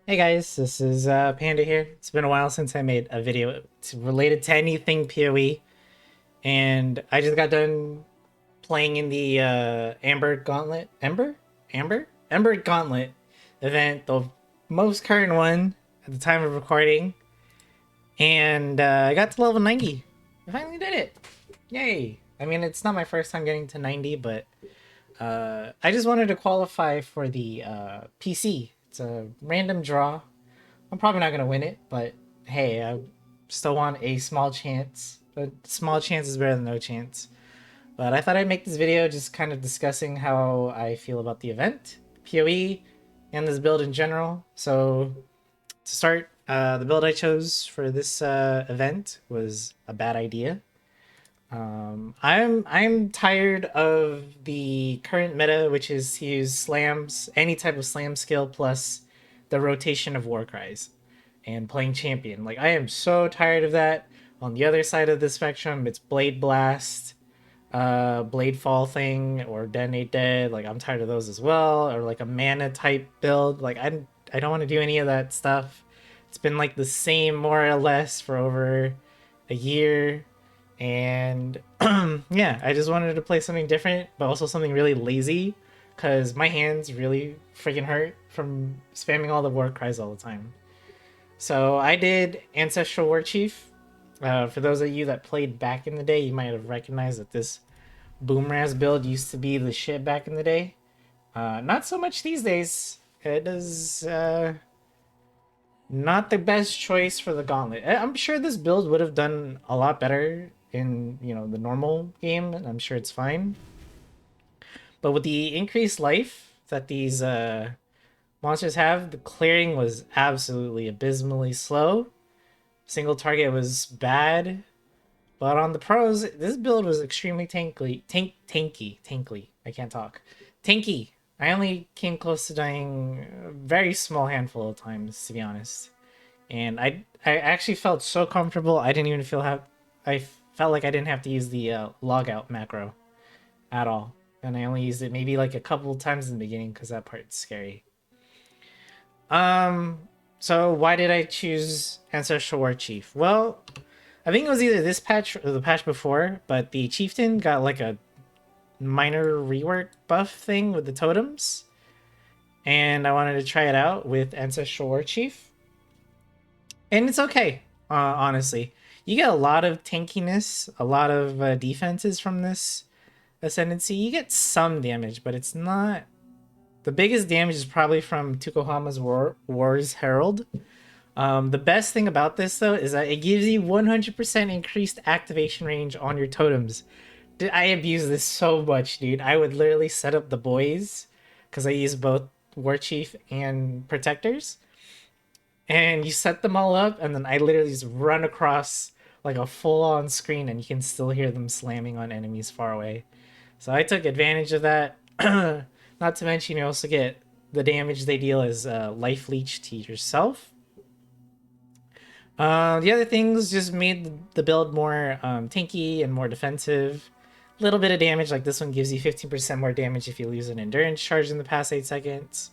Hey guys, this is Panda here. It's been a while since I made a video related to anything PoE, and I just got done playing in the Amber Gauntlet, Ember Gauntlet event, the most current one at the time of recording, and I got to level 90. I finally did it! Yay! I mean, it's not my first time getting to 90, but I just wanted to qualify for the PC. It's a random draw. I'm probably not gonna win it, but hey, I still want a small chance. But small chance is better than no chance. But I thought I'd make this video just kind of discussing how I feel about the event, PoE, and this build in general. So to start, the build I chose for this event was a bad idea. I'm tired of the current meta, which is to use slams, any type of slam skill plus the rotation of war cries and playing champion. Like, I am so tired of that. On the other side of the spectrum, it's Blade Blast, Blade Fall thing, or Detonate Dead. Like, I'm tired of those as well. Or like a mana type build. Like, I don't want to do any of that stuff. It's been like the same more or less for over a year. And yeah, I just wanted to play something different, but also something really lazy, because my hands really freaking hurt from spamming all the war cries all the time. So I did Ancestral Warchief. For those of you that played back in the day, you might have recognized that this Boomraz build used to be the shit back in the day. Not so much these days. It is not the best choice for the Gauntlet. I'm sure this build would have done a lot better in the normal game, and I'm sure it's fine. But with the increased life that these monsters have, the clearing was absolutely abysmally slow. Single target was bad, but on the pros, this build was extremely tanky. I can't talk. Tanky. I only came close to dying a very small handful of times, to be honest. And I actually felt so comfortable. I didn't even I felt like I didn't have to use the log out macro at all. And I only used it maybe like a couple times in the beginning because that part's scary. Um, so why did I choose Ancestral Warchief? Well, I think it was either this patch or the patch before, but the chieftain got like a minor rework buff thing with the totems, and I wanted to try it out with Ancestral Warchief, and it's okay. Honestly, you get a lot of tankiness, a lot of defenses from this ascendancy. You get some damage, but it's not. The biggest damage is probably from Tukohama's War's Herald. The best thing about this, though, is that it gives you 100% increased activation range on your totems. I abuse this so much, dude. I would literally set up the boys, because I use both Warchief and Protectors. And you set them all up, and then I literally just run across like a full-on screen, and you can still hear them slamming on enemies far away. So I took advantage of that. Not to mention, you also get the damage they deal as life leech to yourself. The other things just made the build more tanky and more defensive. A little bit of damage, like this one gives you 15% more damage if you lose an endurance charge in the past 8 seconds.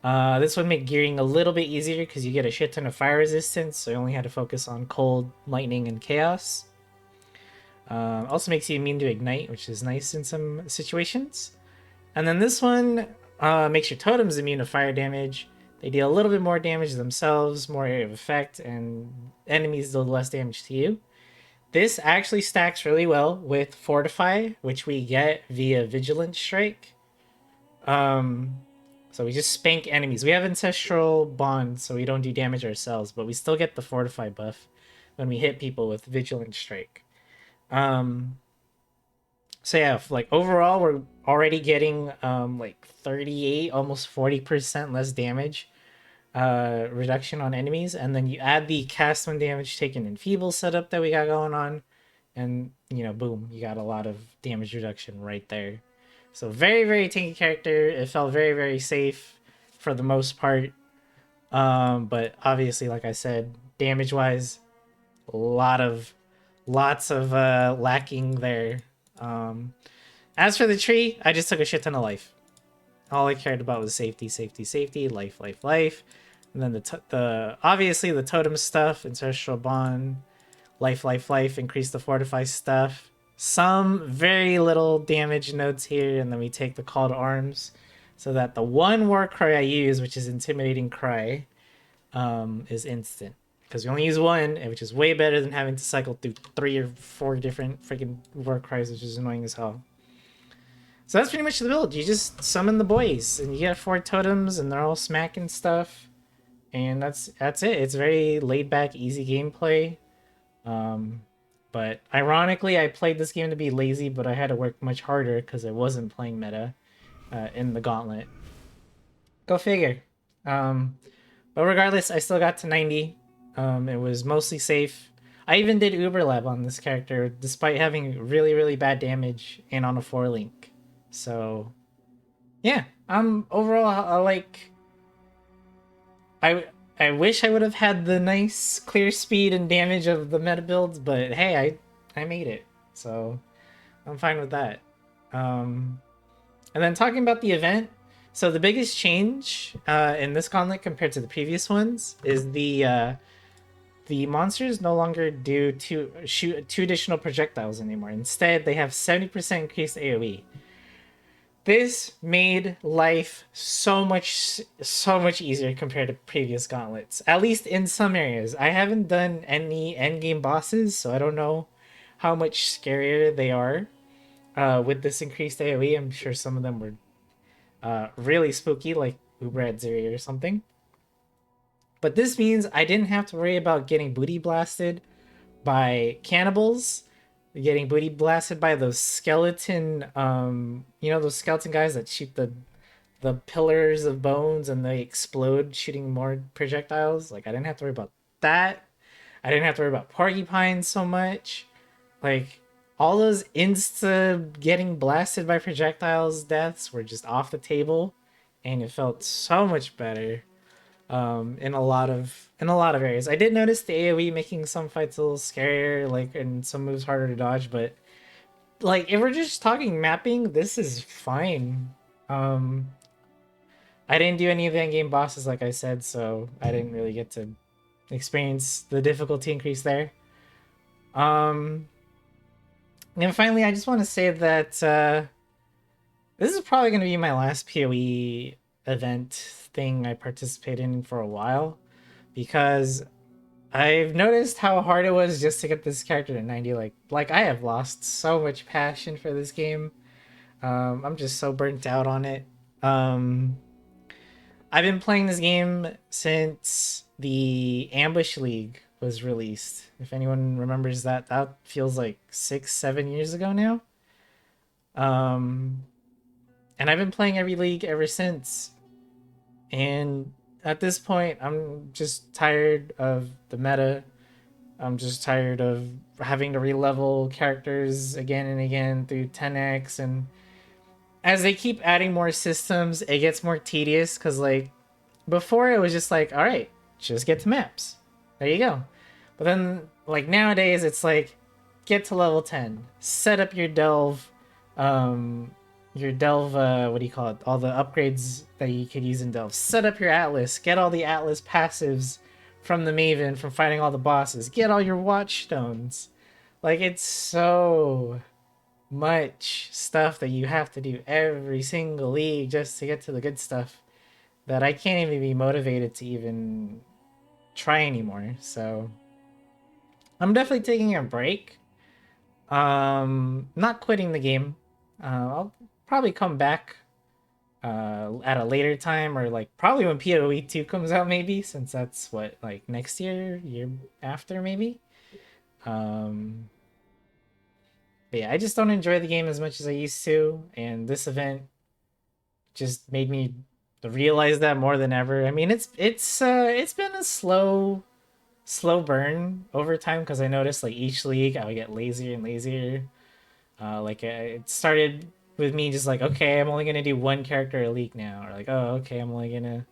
This would make gearing a little bit easier because you get a shit ton of fire resistance, so you only had to focus on cold, lightning, and chaos. Also makes you immune to ignite, which is nice in some situations. And then this one makes your totems immune to fire damage. They deal a little bit more damage themselves, more area of effect, and enemies deal less damage to you. This actually stacks really well with Fortify, which we get via Vigilant Strike. So we just spank enemies. We have Ancestral Bond, so we don't do damage ourselves, but we still get the Fortify buff when we hit people with Vigilant Strike. So yeah, like overall, we're already getting like 38, almost 40% less damage reduction on enemies, and then you add the cast when damage taken in feeble setup that we got going on, and boom, you got a lot of damage reduction right there. So very, very tanky character. It felt very, very safe for the most part. But obviously, like I said, damage wise, lots of lacking there. As for the tree, I just took a shit ton of life. All I cared about was safety, safety, safety, life, life, life. And then the obviously the totem stuff, ancestral bond, life, increase the fortify stuff. Some very little damage nodes here, and then we take the call to arms, so that the one war cry I use, which is intimidating cry, is instant. Because we only use one, which is way better than having to cycle through 3 or 4 different freaking war cries, which is annoying as hell. So that's pretty much the build. You just summon the boys, and you get 4 totems, and they're all smacking stuff. And that's it. It's very laid back, easy gameplay. But ironically, I played this game to be lazy, but I had to work much harder because I wasn't playing meta in the Gauntlet. Go figure. But regardless, I still got to 90. It was mostly safe. I even did Uber Lab on this character, despite having really, really bad damage and on a 4 link. So, yeah. Overall, I wish I would have had the nice clear speed and damage of the meta builds, but hey, I made it, so I'm fine with that. And then talking about the event, so the biggest change in this gauntlet compared to the previous ones is the monsters no longer shoot 2 additional projectiles anymore. Instead, they have 70% increased AoE. This made life so much easier compared to previous gauntlets, at least in some areas. I haven't done any endgame bosses, so I don't know how much scarier they are with this increased AoE. I'm sure some of them were really spooky, like Uber Zeri or something. But this means I didn't have to worry about getting booty blasted by cannibals, getting booty blasted by those skeleton, those skeleton guys that shoot the pillars of bones and they explode, shooting more projectiles. Like, I didn't have to worry about that. I didn't have to worry about porcupines so much. Like, all those insta getting blasted by projectiles deaths were just off the table, and it felt so much better. In a lot of areas. I did notice the AoE making some fights a little scarier, like, and some moves harder to dodge, but like, if we're just talking mapping, this is fine. I didn't do any of the endgame bosses, like I said, so I didn't really get to experience the difficulty increase there. And finally, I just want to say that this is probably going to be my last PoE event thing I participate in for a while, because I've noticed how hard it was just to get this character to 90. Like I have lost so much passion for this game. I'm just so burnt out on it. I've been playing this game since the Ambush League was released. If anyone remembers that, that feels like 6-7 years ago now. And I've been playing every league ever since. And at this point, I'm just tired of the meta. I'm just tired of having to relevel characters again and again through 10x. And as they keep adding more systems, it gets more tedious, because, like, before it was just like, all right, just get to maps. There you go. But then, like, nowadays, it's like, get to level 10, set up your delve, what do you call it? All the upgrades that you could use in delve. Set up your atlas, get all the atlas passives from the Maven from fighting all the bosses. Get all your watch stones. Like, it's so much stuff that you have to do every single league just to get to the good stuff that I can't even be motivated to even try anymore. So I'm definitely taking a break. Not quitting the game. I'll probably come back at a later time, or like probably when PoE 2 comes out, maybe, since that's what, like, next year after, maybe. Um but yeah, I just don't enjoy the game as much as I used to, and this event just made me realize that more than ever. I mean, it's been a slow burn over time, because I noticed, like, each league I would get lazier and lazier. It started with me just like, okay, I'm only gonna do one character a league now, or like, oh, okay, I'm only gonna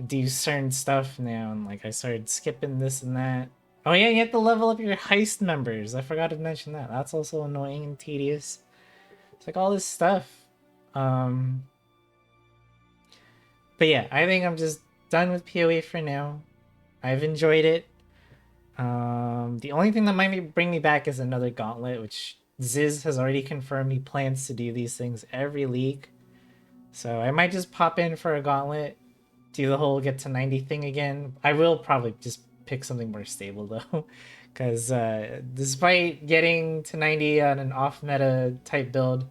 do certain stuff now, and like I started skipping this and that. Oh yeah, you have to level up your heist members. I forgot to mention that. That's also annoying and tedious. It's like all this stuff. But yeah, I think I'm just done with PoE for now. I've enjoyed it. The only thing that might bring me back is another Gauntlet, which Ziz has already confirmed he plans to do these things every league. So I might just pop in for a Gauntlet, do the whole get to 90 thing again. I will probably just pick something more stable though, because despite getting to 90 on an off meta type build,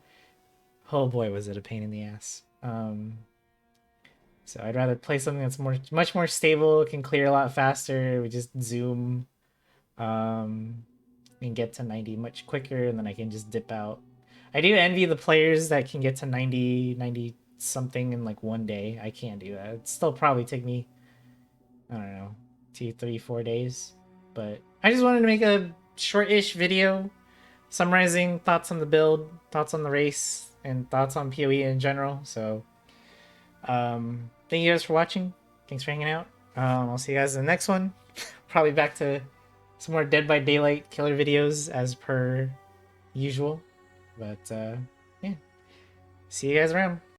oh boy, was it a pain in the ass. So I'd rather play something that's much more stable, can clear a lot faster. We just zoom, um, and get to 90 much quicker, and then I can just dip out. I do envy the players that can get to 90 something in like one day. I can't do that. It'd still probably take me, I don't know, 2, 3, 4 days. But I just wanted to make a short-ish video summarizing thoughts on the build, thoughts on the race, and thoughts on PoE in general. So thank you guys for watching. Thanks for hanging out. I'll see you guys in the next one. Probably back to some more Dead by Daylight killer videos as per usual. But yeah, see you guys around.